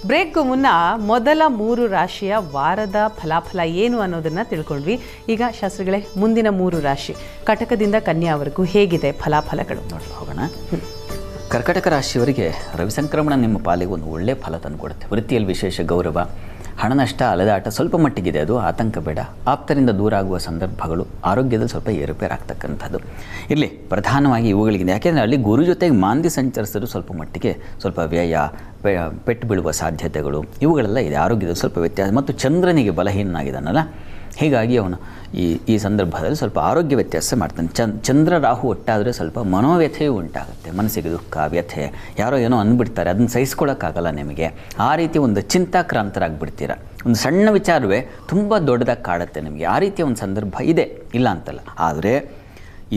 ಬ್ರೇಕ್ಗೂ ಮುನ್ನ ಮೊದಲ 3 ರಾಶಿಯ ವಾರದ ಫಲಾಫಲ ಏನು ಅನ್ನೋದನ್ನು ತಿಳ್ಕೊಂಡ್ವಿ. ಈಗ ಶಾಸ್ತ್ರಿಗಳೇ, ಮುಂದಿನ 3 ರಾಶಿ ಕಟಕದಿಂದ ಕನ್ಯಾವರೆಗೂ ಹೇಗಿದೆ ಫಲಾಫಲಗಳು ನೋಡಲು ಹೋಗೋಣ. ಕರ್ಕಟಕ ರಾಶಿಯವರಿಗೆ ರವಿ ಸಂಕ್ರಮಣ ನಿಮ್ಮ ಪಾಲಿಗೆ ಒಂದು ಒಳ್ಳೆಯ ಫಲ ತಂದುಕೊಡುತ್ತೆ. ವೃತ್ತಿಯಲ್ಲಿ ವಿಶೇಷ ಗೌರವ, ಹಣ ನಷ್ಟ, ಅಲೆದಾಟ ಸ್ವಲ್ಪ ಮಟ್ಟಿಗಿದೆ, ಅದು ಆತಂಕ ಬೇಡ. ಆಪ್ತರಿಂದ ದೂರ ಆಗುವ ಸಂದರ್ಭಗಳು, ಆರೋಗ್ಯದಲ್ಲಿ ಸ್ವಲ್ಪ ಏರುಪೇರಾಗ್ತಕ್ಕಂಥದ್ದು ಇಲ್ಲಿ ಪ್ರಧಾನವಾಗಿ ಇವುಗಳಿಗಿದೆ. ಯಾಕೆಂದರೆ ಅಲ್ಲಿ ಗುರು ಜೊತೆಗೆ ಮಾಂದಿ ಸಂಚರಿಸಿದ್ರು ಸ್ವಲ್ಪ ಮಟ್ಟಿಗೆ ಸ್ವಲ್ಪ ವ್ಯಯ, ಪೆಟ್ಟು ಬೀಳುವ ಸಾಧ್ಯತೆಗಳು ಇವುಗಳೆಲ್ಲ ಇದೆ. ಆರೋಗ್ಯದಲ್ಲಿ ಸ್ವಲ್ಪ ವ್ಯತ್ಯಾಸ ಮತ್ತು ಚಂದ್ರನಿಗೆ ಬಲಹೀನಾಗಿದ್ದಾನಲ್ಲ, ಹೀಗಾಗಿ ಅವನು ಈ ಸಂದರ್ಭದಲ್ಲಿ ಸ್ವಲ್ಪ ಆರೋಗ್ಯ ವ್ಯತ್ಯಾಸ ಮಾಡ್ತಾನೆ. ಚಂದ್ರ ರಾಹು ಒಟ್ಟಾದರೆ ಸ್ವಲ್ಪ ಮನೋವ್ಯಥೆಯೂ ಉಂಟಾಗುತ್ತೆ. ಮನಸ್ಸಿಗೆ ದುಃಖ, ವ್ಯಥೆ, ಯಾರೋ ಏನೋ ಅಂದ್ಬಿಡ್ತಾರೆ, ಅದನ್ನು ಸಹಿಸ್ಕೊಳ್ಳೋಕ್ಕಾಗಲ್ಲ ನಿಮಗೆ. ಆ ರೀತಿ ಒಂದು ಚಿಂತಾಕ್ರಾಂತರಾಗ್ಬಿಡ್ತೀರ. ಒಂದು ಸಣ್ಣ ವಿಚಾರವೇ ತುಂಬ ದೊಡ್ಡದಾಗಿ ಕಾಡುತ್ತೆ ನಿಮಗೆ. ಆ ರೀತಿಯ ಒಂದು ಸಂದರ್ಭ ಇದೆ, ಇಲ್ಲ ಅಂತಲ್ಲ. ಆದರೆ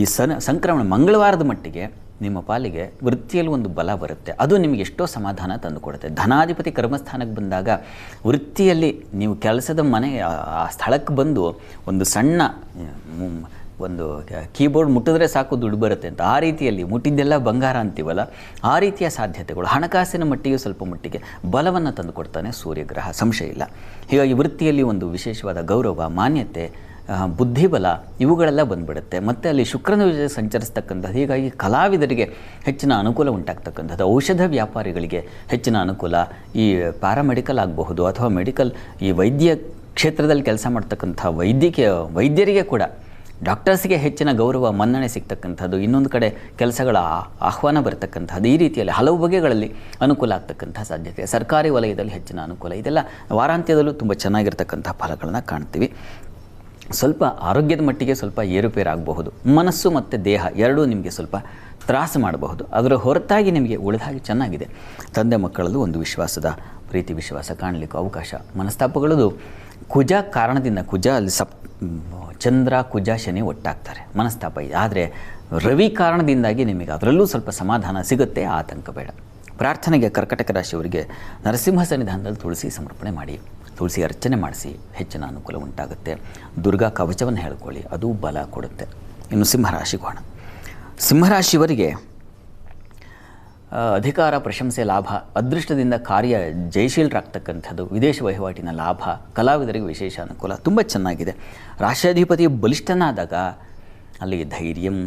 ಈ ಸಂಕ್ರಮಣ ಮಂಗಳವಾರದ ಮಟ್ಟಿಗೆ ನಿಮ್ಮ ಪಾಲಿಗೆ ವೃತ್ತಿಯಲ್ಲಿ ಒಂದು ಬಲ ಬರುತ್ತೆ. ಅದು ನಿಮಗೆ ಎಷ್ಟೋ ಸಮಾಧಾನ ತಂದುಕೊಡುತ್ತೆ. ಧನಾಧಿಪತಿ ಕರ್ಮಸ್ಥಾನಕ್ಕೆ ಬಂದಾಗ ವೃತ್ತಿಯಲ್ಲಿ ನೀವು ಕೆಲಸದ ಮನೆ ಆ ಸ್ಥಳಕ್ಕೆ ಬಂದು ಒಂದು ಸಣ್ಣ ಒಂದು ಕೀಬೋರ್ಡ್ ಮುಟ್ಟಿದ್ರೆ ಸಾಕು ದುಡ್ಡು ಬರುತ್ತೆ ಅಂತ, ಆ ರೀತಿಯಲ್ಲಿ ಮುಟ್ಟಿದ್ದೆಲ್ಲ ಬಂಗಾರ ಅಂತೀವಲ್ಲ, ಆ ರೀತಿಯ ಸಾಧ್ಯತೆಗಳು ಹಣಕಾಸಿನ ಮಟ್ಟಿಗೆ ಸ್ವಲ್ಪ ಮಟ್ಟಿಗೆ ಬಲವನ್ನು ತಂದುಕೊಡ್ತಾನೆ ಸೂರ್ಯಗ್ರಹ, ಸಂಶಯ ಇಲ್ಲ. ಹೀಗಾಗಿ ವೃತ್ತಿಯಲ್ಲಿ ಒಂದು ವಿಶೇಷವಾದ ಗೌರವ, ಮಾನ್ಯತೆ, ಬುದ್ಧಿಬಲ ಇವುಗಳೆಲ್ಲ ಬಂದುಬಿಡುತ್ತೆ. ಮತ್ತು ಅಲ್ಲಿ ಶುಕ್ರನ ಜೊತೆ ಸಂಚರಿಸ್ತಕ್ಕಂಥದ್ದು, ಹೀಗಾಗಿ ಕಲಾವಿದರಿಗೆ ಹೆಚ್ಚಿನ ಅನುಕೂಲ ಉಂಟಾಗ್ತಕ್ಕಂಥದ್ದು, ಔಷಧ ವ್ಯಾಪಾರಿಗಳಿಗೆ ಹೆಚ್ಚಿನ ಅನುಕೂಲ, ಈ ಪ್ಯಾರಾಮೆಡಿಕಲ್ ಆಗಬಹುದು ಅಥವಾ ಮೆಡಿಕಲ್ ಈ ವೈದ್ಯ ಕ್ಷೇತ್ರದಲ್ಲಿ ಕೆಲಸ ಮಾಡ್ತಕ್ಕಂಥ ವೈದ್ಯರಿಗೆ ಕೂಡ, ಡಾಕ್ಟರ್ಸ್ಗೆ ಹೆಚ್ಚಿನ ಗೌರವ, ಮನ್ನಣೆ ಸಿಗ್ತಕ್ಕಂಥದ್ದು, ಇನ್ನೊಂದು ಕಡೆ ಕೆಲಸಗಳ ಆಹ್ವಾನ ಬರ್ತಕ್ಕಂಥದ್ದು, ಈ ರೀತಿಯಲ್ಲಿ ಹಲವು ಬಗೆಗಳಲ್ಲಿ ಅನುಕೂಲ ಆಗ್ತಕ್ಕಂಥ ಸಾಧ್ಯತೆ. ಸರ್ಕಾರಿ ವಲಯದಲ್ಲಿ ಹೆಚ್ಚಿನ ಅನುಕೂಲ, ಇದೆಲ್ಲ ವಾರಾಂತ್ಯದಲ್ಲೂ ತುಂಬ ಚೆನ್ನಾಗಿರ್ತಕ್ಕಂಥ ಫಲಗಳನ್ನು ಕಾಣ್ತೀವಿ. ಸ್ವಲ್ಪ ಆರೋಗ್ಯದ ಮಟ್ಟಿಗೆ ಸ್ವಲ್ಪ ಏರುಪೇರಾಗಬಹುದು. ಮನಸ್ಸು ಮತ್ತು ದೇಹ ಎರಡೂ ನಿಮಗೆ ಸ್ವಲ್ಪ ತ್ರಾಸು ಮಾಡಬಹುದು. ಅದರ ಹೊರತಾಗಿ ನಿಮಗೆ ಉಳಿದಾಗಿ ಚೆನ್ನಾಗಿದೆ. ತಂದೆ ಮಕ್ಕಳಲ್ಲೂ ಒಂದು ವಿಶ್ವಾಸದ ಪ್ರೀತಿ ವಿಶ್ವಾಸ ಕಾಣಲಿಕ್ಕೆ ಅವಕಾಶ. ಮನಸ್ತಾಪಗಳದು ಕುಜ ಕಾರಣದಿಂದ, ಕುಜ ಅಲ್ಲಿ ಚಂದ್ರ ಕುಜ ಶನಿ ಒಟ್ಟಾಗ್ತಾರೆ, ಮನಸ್ತಾಪ ಇದೆ. ಆದರೆ ರವಿ ಕಾರಣದಿಂದಾಗಿ ನಿಮಗೆ ಅದರಲ್ಲೂ ಸ್ವಲ್ಪ ಸಮಾಧಾನ ಸಿಗುತ್ತೆ, ಆತಂಕ ಬೇಡ. ಪ್ರಾರ್ಥನೆಗೆ ಕರ್ಕಟಕ ರಾಶಿಯವರಿಗೆ ನರಸಿಂಹ ಸನ್ನಿಧಾನದಲ್ಲಿ ತುಳಸಿ ಸಮರ್ಪಣೆ ಮಾಡಿ, ತುಳಸಿ ಅರ್ಚನೆ ಮಾಡಿಸಿ, ಹೆಚ್ಚಿನ ಅನುಕೂಲ ಉಂಟಾಗುತ್ತೆ. ದುರ್ಗಾ ಕವಚವನ್ನು ಹೇಳ್ಕೊಳ್ಳಿ, ಅದು ಬಲ ಕೊಡುತ್ತೆ. ಇನ್ನು ಸಿಂಹರಾಶಿಗೆ ಹೋಗೋಣ. ಸಿಂಹರಾಶಿಯವರಿಗೆ ಅಧಿಕಾರ, ಪ್ರಶಂಸೆ, ಲಾಭ, ಅದೃಷ್ಟದಿಂದ ಕಾರ್ಯ ಜಯಶೀಲರಾಗ್ತಕ್ಕಂಥದ್ದು, ವಿದೇಶ ವಹಿವಾಟಿನ ಲಾಭ, ಕಲಾವಿದರಿಗೆ ವಿಶೇಷ ಅನುಕೂಲ ತುಂಬ ಚೆನ್ನಾಗಿದೆ. ರಾಷ್ಟ್ರಾಧಿಪತಿ ಬಲಿಷ್ಠನಾದಾಗ ಅಲ್ಲಿ ಧೈರ್ಯಂ,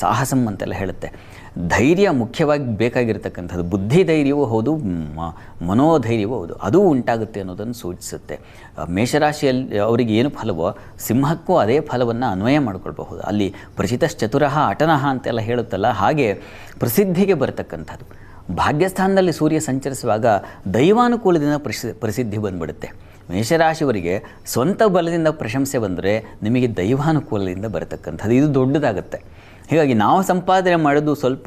ಸಾಹಸಂ ಅಂತೆಲ್ಲ ಹೇಳುತ್ತೆ. ಧೈರ್ಯ ಮುಖ್ಯವಾಗಿ ಬೇಕಾಗಿರ್ತಕ್ಕಂಥದ್ದು, ಬುದ್ಧಿ ಧೈರ್ಯವೂ ಹೌದು, ಮನೋಧೈರ್ಯವೂ ಹೌದು, ಅದೂ ಉಂಟಾಗುತ್ತೆ ಅನ್ನೋದನ್ನು ಸೂಚಿಸುತ್ತೆ. ಮೇಷರಾಶಿಯಲ್ಲಿ ಅವರಿಗೆ ಏನು ಫಲವೋ ಸಿಂಹಕ್ಕೂ ಅದೇ ಫಲವನ್ನು ಅನ್ವಯ ಮಾಡಿಕೊಳ್ಬಹುದು. ಅಲ್ಲಿ ಪ್ರಚಿತಶ್ಚತುರಃ ಅಟನಃ ಅಂತೆಲ್ಲ ಹೇಳುತ್ತಲ್ಲ, ಹಾಗೆ ಪ್ರಸಿದ್ಧಿಗೆ ಬರತಕ್ಕಂಥದ್ದು. ಭಾಗ್ಯಸ್ಥಾನದಲ್ಲಿ ಸೂರ್ಯ ಸಂಚರಿಸುವಾಗ ದೈವಾನುಕೂಲದಿಂದ ಪ್ರಸಿದ್ಧಿ ಬಂದುಬಿಡುತ್ತೆ. ಮೇಷರಾಶಿಯವರಿಗೆ ಸ್ವಂತ ಬಲದಿಂದ ಪ್ರಶಂಸೆ ಬಂದರೆ ನಿಮಗೆ ದೈವಾನುಕೂಲದಿಂದ ಬರತಕ್ಕಂಥದ್ದು, ಇದು ದೊಡ್ಡದಾಗುತ್ತೆ. ಹೀಗಾಗಿ ನಾವು ಸಂಪಾದನೆ ಮಾಡೋದು ಸ್ವಲ್ಪ,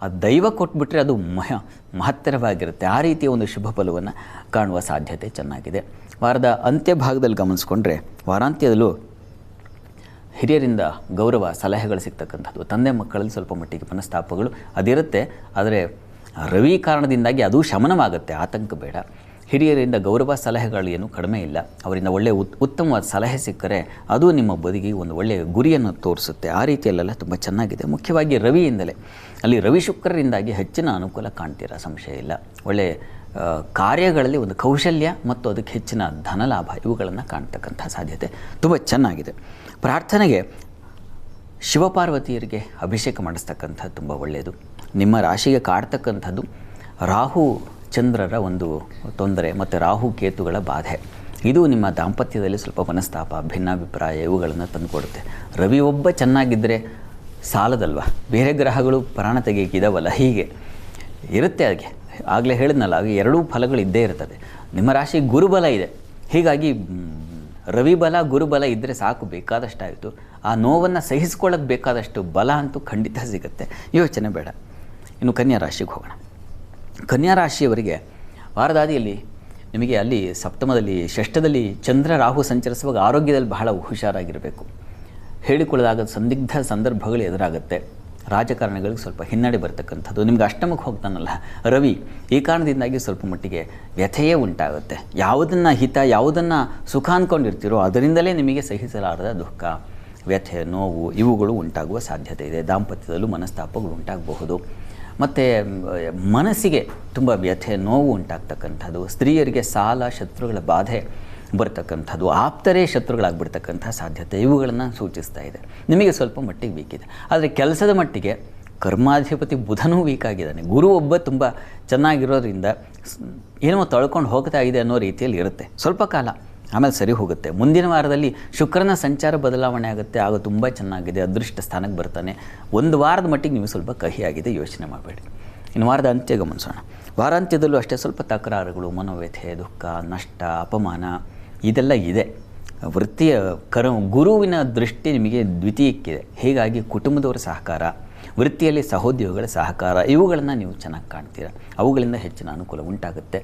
ಆ ದೈವ ಕೊಟ್ಬಿಟ್ರೆ ಅದು ಮಹತ್ತರವಾಗಿರುತ್ತೆ. ಆ ರೀತಿಯ ಒಂದು ಶುಭ ಫಲವನ್ನು ಕಾಣುವ ಸಾಧ್ಯತೆ ಚೆನ್ನಾಗಿದೆ. ವಾರದ ಅಂತ್ಯ ಭಾಗದಲ್ಲಿ ಗಮನಿಸ್ಕೊಂಡ್ರೆ ವಾರಾಂತ್ಯದಲ್ಲೂ ಹಿರಿಯರಿಂದ ಗೌರವ, ಸಲಹೆಗಳು ಸಿಗ್ತಕ್ಕಂಥದ್ದು. ತಂದೆ ಮಕ್ಕಳಲ್ಲಿ ಸ್ವಲ್ಪ ಮಟ್ಟಿಗೆ ಮನಸ್ತಾಪಗಳು ಅದಿರುತ್ತೆ, ಆದರೆ ರವಿ ಕಾರಣದಿಂದಾಗಿ ಅದು ಶಮನವಾಗುತ್ತೆ, ಆತಂಕ ಬೇಡ. ಹಿರಿಯರಿಂದ ಗೌರವ, ಸಲಹೆಗಳು ಏನು ಕಡಿಮೆ ಇಲ್ಲ. ಅವರಿಂದ ಒಳ್ಳೆಯ ಉತ್ತಮವಾದ ಸಲಹೆ ಸಿಕ್ಕರೆ ಅದು ನಿಮ್ಮ ಬದುಕಿಗೆ ಒಂದು ಒಳ್ಳೆಯ ಗುರಿಯನ್ನು ತೋರಿಸುತ್ತೆ. ಆ ರೀತಿಯಲ್ಲೆಲ್ಲ ತುಂಬ ಚೆನ್ನಾಗಿದೆ. ಮುಖ್ಯವಾಗಿ ರವಿಯಿಂದಲೇ, ಅಲ್ಲಿ ರವಿ ಶುಕ್ರರಿಂದಾಗಿ ಹೆಚ್ಚಿನ ಅನುಕೂಲ ಕಾಣ್ತೀರ, ಸಂಶಯ ಇಲ್ಲ. ಒಳ್ಳೆಯ ಕಾರ್ಯಗಳಲ್ಲಿ ಒಂದು ಕೌಶಲ್ಯ ಮತ್ತು ಅದಕ್ಕೆ ಹೆಚ್ಚಿನ ಧನಲಾಭ ಇವುಗಳನ್ನು ಕಾಣ್ತಕ್ಕಂಥ ಸಾಧ್ಯತೆ ತುಂಬ ಚೆನ್ನಾಗಿದೆ. ಪ್ರಾರ್ಥನೆಗೆ ಶಿವಪಾರ್ವತಿಯರಿಗೆ ಅಭಿಷೇಕ ಮಾಡಿಸ್ತಕ್ಕಂಥದ್ದು ತುಂಬ ಒಳ್ಳೆಯದು. ನಿಮ್ಮ ರಾಶಿಗೆ ಕಾಡ್ತಕ್ಕಂಥದ್ದು ರಾಹು ಚಂದ್ರರ ಒಂದು ತೊಂದರೆ ಮತ್ತು ರಾಹು ಕೇತುಗಳ ಬಾಧೆ. ಇದು ನಿಮ್ಮ ದಾಂಪತ್ಯದಲ್ಲಿ ಸ್ವಲ್ಪ ಮನಸ್ತಾಪ, ಭಿನ್ನಾಭಿಪ್ರಾಯ ಇವುಗಳನ್ನು ತಂದುಕೊಡುತ್ತೆ. ರವಿ ಒಬ್ಬ ಚೆನ್ನಾಗಿದ್ದರೆ ಸಾಲದಲ್ವ, ಬೇರೆ ಗ್ರಹಗಳು ಪ್ರಾಣ ತೆಗೆಯಕ್ಕಿದಾವಲ್ಲ, ಹೀಗೆ ಇರುತ್ತೆ. ಅದಕ್ಕೆ ಆಗಲೇ ಹೇಳಿದ್ನಲ್ಲ, ಆಗ ಎರಡೂ ಫಲಗಳು ಇದ್ದೇ ಇರ್ತದೆ. ನಿಮ್ಮ ರಾಶಿ ಗುರುಬಲ ಇದೆ, ಹೀಗಾಗಿ ರವಿ ಬಲ ಗುರುಬಲ ಇದ್ದರೆ ಸಾಕು, ಬೇಕಾದಷ್ಟಾಯಿತು. ಆ ನೋವನ್ನು ಸಹಿಸ್ಕೊಳ್ಳೋಕ್ಕೆ ಬೇಕಾದಷ್ಟು ಬಲ ಅಂತೂ ಖಂಡಿತ ಸಿಗುತ್ತೆ, ಯೋಚನೆ ಬೇಡ. ಇನ್ನು ಕನ್ಯಾ ರಾಶಿಗೆ ಹೋಗೋಣ. ಕನ್ಯಾ ರಾಶಿಯವರಿಗೆ ವಾರದಾದಿಯಲ್ಲಿ ನಿಮಗೆ ಅಲ್ಲಿ ಸಪ್ತಮದಲ್ಲಿ, ಷಷ್ಠದಲ್ಲಿ ಚಂದ್ರ ರಾಹು ಸಂಚರಿಸುವಾಗ ಆರೋಗ್ಯದಲ್ಲಿ ಬಹಳ ಹುಷಾರಾಗಿರಬೇಕು. ಹೇಳಿಕೊಳ್ಳದಾಗ ಸಂದಿಗ್ಧ ಸಂದರ್ಭಗಳು ಎದುರಾಗುತ್ತೆ. ರಾಜಕಾರಣಿಗಳಿಗೆ ಸ್ವಲ್ಪ ಹಿನ್ನಡೆ ಬರ್ತಕ್ಕಂಥದ್ದು. ನಿಮ್ಗೆ ಅಷ್ಟಮಕ್ಕೆ ಹೋಗ್ತಾನಲ್ಲ ರವಿ, ಈ ಕಾರಣದಿಂದಾಗಿ ಸ್ವಲ್ಪ ಮಟ್ಟಿಗೆ ವ್ಯಥೆಯೇ ಉಂಟಾಗುತ್ತೆ. ಯಾವುದನ್ನು ಹಿತ, ಯಾವುದನ್ನು ಸುಖ ಅಂದ್ಕೊಂಡಿರ್ತೀರೋ ಅದರಿಂದಲೇ ನಿಮಗೆ ಸಹಿಸಲಾರದ ದುಃಖ, ವ್ಯಥೆ, ನೋವು ಇವುಗಳು ಉಂಟಾಗುವ ಸಾಧ್ಯತೆ ಇದೆ. ದಾಂಪತ್ಯದಲ್ಲೂ ಮನಸ್ತಾಪಗಳು ಉಂಟಾಗಬಹುದು. ಮತ್ತು ಮನಸ್ಸಿಗೆ ತುಂಬ ವ್ಯಥೆ ನೋವು ಉಂಟಾಗ್ತಕ್ಕಂಥದ್ದು, ಸ್ತ್ರೀಯರಿಗೆ ಸಾಲ ಶತ್ರುಗಳ ಬಾಧೆ ಬರ್ತಕ್ಕಂಥದ್ದು, ಆಪ್ತರೇ ಶತ್ರುಗಳಾಗ್ಬಿಡ್ತಕ್ಕಂಥ ಸಾಧ್ಯತೆ ಇವುಗಳನ್ನು ಸೂಚಿಸ್ತಾ ಇದೆ. ನಿಮಗೆ ಸ್ವಲ್ಪ ಮಟ್ಟಿಗೆ ವೀಕಿದೆ. ಆದರೆ ಕೆಲಸದ ಮಟ್ಟಿಗೆ ಕರ್ಮಾಧಿಪತಿ ಬುಧನೂ ವೀಕ್ ಆಗಿದ್ದಾನೆ. ಗುರು ಒಬ್ಬ ತುಂಬ ಚೆನ್ನಾಗಿರೋದ್ರಿಂದ ಏನೋ ತಳ್ಕೊಂಡು ಹೋಗ್ತಾ ಇದೆ ಅನ್ನೋ ರೀತಿಯಲ್ಲಿ ಇರುತ್ತೆ ಸ್ವಲ್ಪ ಕಾಲ, ಆಮೇಲೆ ಸರಿ ಹೋಗುತ್ತೆ. ಮುಂದಿನ ವಾರದಲ್ಲಿ ಶುಕ್ರನ ಸಂಚಾರ ಬದಲಾವಣೆ ಆಗುತ್ತೆ, ಆಗ ತುಂಬ ಚೆನ್ನಾಗಿದೆ, ಅದೃಷ್ಟ ಸ್ಥಾನಕ್ಕೆ ಬರ್ತಾನೆ. ಒಂದು ವಾರದ ಮಟ್ಟಿಗೆ ನೀವು ಸ್ವಲ್ಪ ಕಹಿಯಾಗಿದೆ, ಯೋಚನೆ ಮಾಡಬೇಡಿ. ಇನ್ನು ವಾರದ ಅಂತ್ಯ ಗಮನಿಸೋಣ. ವಾರಾಂತ್ಯದಲ್ಲೂ ಅಷ್ಟೇ ಸ್ವಲ್ಪ ತಕರಾರುಗಳು, ಮನೋವ್ಯಥೆ, ದುಃಖ, ನಷ್ಟ, ಅಪಮಾನ ಇದೆಲ್ಲ ಇದೆ. ವೃತ್ತಿಯ ಗುರುವಿನ ದೃಷ್ಟಿ ನಿಮಗೆ ದ್ವಿತೀಯಕ್ಕಿದೆ. ಹೀಗಾಗಿ ಕುಟುಂಬದವರ ಸಹಕಾರ, ವೃತ್ತಿಯಲ್ಲಿ ಸಹೋದ್ಯೋಗಿಗಳ ಸಹಕಾರ ಇವುಗಳನ್ನು ನೀವು ಚೆನ್ನಾಗಿ ಕಾಣ್ತೀರ. ಅವುಗಳಿಂದ ಹೆಚ್ಚಿನ ಅನುಕೂಲ ಉಂಟಾಗುತ್ತೆ.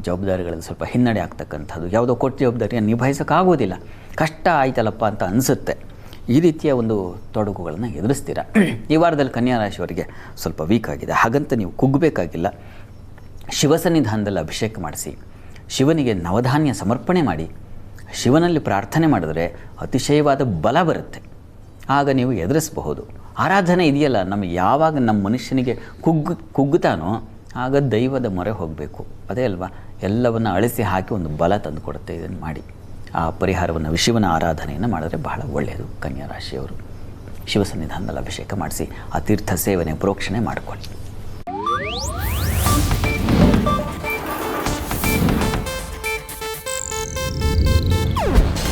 ಜವಾಬ್ದಾರಿಗಳಲ್ಲಿ ಸ್ವಲ್ಪ ಹಿನ್ನಡೆ ಆಗ್ತಕ್ಕಂಥದ್ದು, ಯಾವುದೋ ಕೊಟ್ಟ ಜವಾಬ್ದಾರಿಯನ್ನು ನಿಭಾಯಿಸೋಕ್ಕಾಗೋದಿಲ್ಲ, ಕಷ್ಟ ಆಯ್ತಲ್ಲಪ್ಪ ಅಂತ ಅನಿಸುತ್ತೆ. ಈ ರೀತಿಯ ಒಂದು ತೊಡಕುಗಳನ್ನು ಎದುರಿಸ್ತೀರ. ಈ ವಾರದಲ್ಲಿ ಕನ್ಯಾ ರಾಶಿಯವರಿಗೆ ಸ್ವಲ್ಪ ವೀಕ್ ಆಗಿದೆ. ಹಾಗಂತ ನೀವು ಕುಗ್ಗಬೇಕಾಗಿಲ್ಲ. ಶಿವಸನ್ನಿಧಾನದಲ್ಲಿ ಅಭಿಷೇಕ ಮಾಡಿಸಿ, ಶಿವನಿಗೆ ನವಧಾನ್ಯ ಸಮರ್ಪಣೆ ಮಾಡಿ, ಶಿವನಲ್ಲಿ ಪ್ರಾರ್ಥನೆ ಮಾಡಿದ್ರೆ ಅತಿಶಯವಾದ ಬಲ ಬರುತ್ತೆ. ಆಗ ನೀವು ಎದುರಿಸಬಹುದು. ಆರಾಧನೆ ಇದೆಯಲ್ಲ, ನಮಗೆ ಯಾವಾಗ ನಮ್ಮ ಮನುಷ್ಯನಿಗೆ ಕುಗ್ಗುತ್ತಾನೋ ಆಗ ದೈವದ ಮೊರೆ ಹೋಗಬೇಕು. ಅದೇ ಅಲ್ವಾ, ಎಲ್ಲವನ್ನು ಅಳಿಸಿ ಹಾಕಿ ಒಂದು ಬಲ ತಂದು ಕೊಡುತ್ತೆ. ಇದನ್ನು ಮಾಡಿ ಆ ಪರಿಹಾರವನ್ನು, ಶಿವನ ಆರಾಧನೆಯನ್ನು ಮಾಡಿದ್ರೆ ಬಹಳ ಒಳ್ಳೆಯದು. ಕನ್ಯಾ ರಾಶಿಯವರು ಶಿವಸನ್ನಿಧಾನದಲ್ಲಿ ಅಭಿಷೇಕ ಮಾಡಿಸಿ ಆ ತೀರ್ಥ ಸೇವನೆ ಪ್ರೋಕ್ಷಣೆ ಮಾಡಿಕೊಳ್ಳಿ.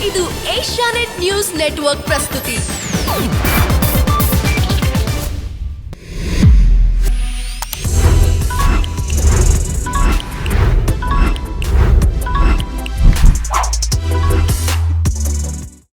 ಇದು ಏಷ್ಯಾನೆಟ್ ನ್ಯೂಸ್ ನೆಟ್ವರ್ಕ್ ಪ್ರಸ್ತುತಿ.